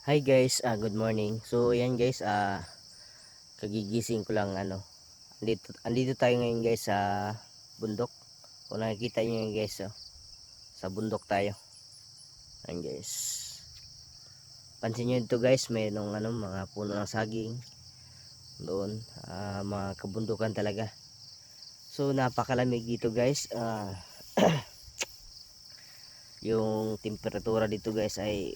Hi guys, good morning. So ayan guys, kagigising ko lang andito tayo ngayon guys sa bundok. Kung nakikita niyo yun guys, sa bundok tayo. Ayan guys. Pansin niyo ito guys, may mga puno ng saging doon, mga kabundukan talaga. So napakalamig dito guys. Yung temperatura dito guys ay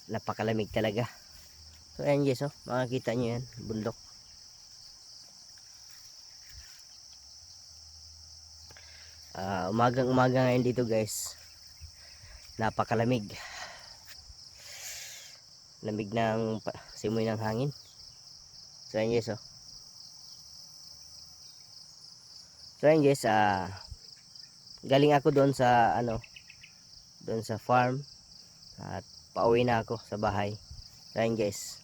napakalamig talaga. So ayan guys, makikita niyo yan, bundok. Umagang umaga ngayon dito guys, napakalamig, lamig ng simoy ng hangin. So ayan guys, so ayan guys, galing ako doon sa doon sa farm at pauwi na ako sa bahay. So ayan guys,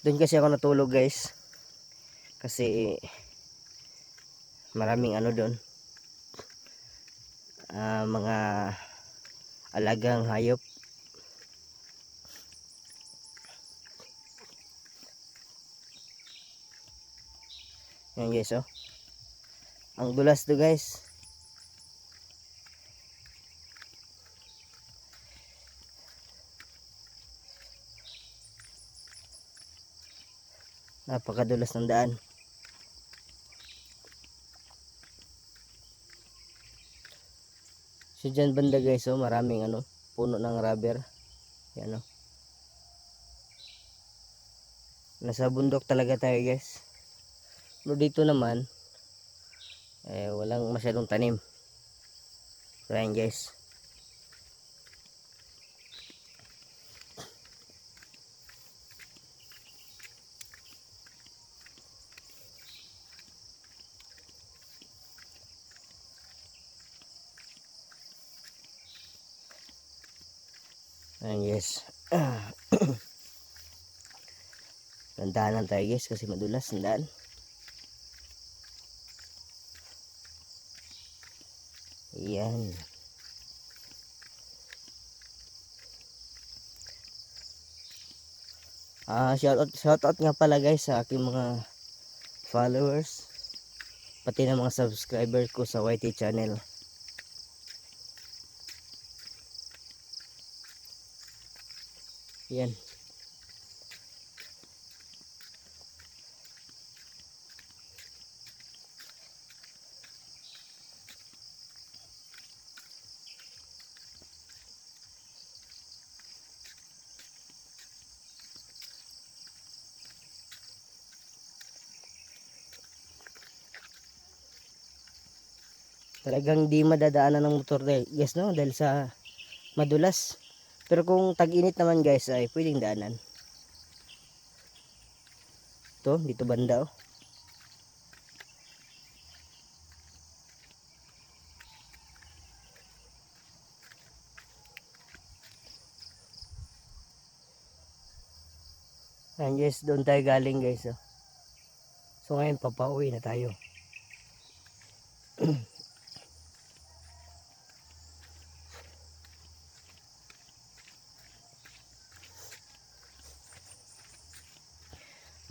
doon kasi ako natulog guys, kasi maraming doon, mga alagang hayop. Ayan guys, ang dulas to guys. Napakadulas ng daan. So dyan banda guys, maraming puno ng rubber. Yan nasa bundok talaga tayo guys. Pero dito naman walang masyadong tanim. So ayan guys, ayan guys. Dandanan tayo guys kasi madulas ang daan. Ayan. Shoutout nga pala guys sa aking mga followers, pati ng mga subscriber ko sa YT channel. Yan. Talagang di madadaanan ng motor guys, no, dahil sa madulas. Pero kung tag-init naman guys ay pwedeng daanan. To dito banda Ayan guys, doon tayo galing guys. So ngayon papauwi na tayo.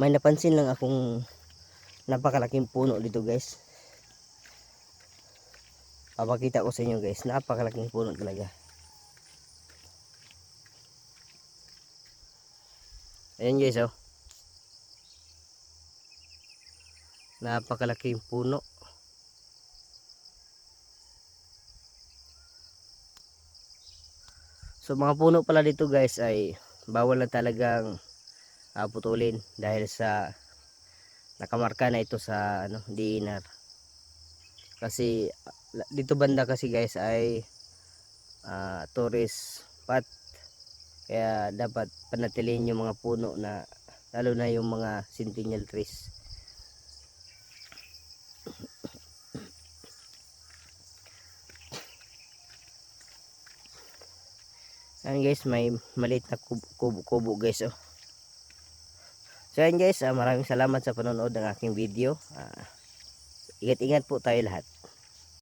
May napansin lang akong napakalaking puno dito guys. Papakita ko sa inyo guys, napakalaking puno talaga. Ayan guys, napakalaking puno. So mga puno pala dito guys ay bawal na talagang putulin dahil sa nakamarka na ito sa DNR. Kasi dito banda kasi guys ay tourist spot, kaya dapat panatilihin yung mga puno, na lalo na yung mga centennial trees. Ayan guys, may maliit na kubo guys, So yan guys, maraming salamat sa panonood ng aking video. Ingat-ingat po tayo lahat.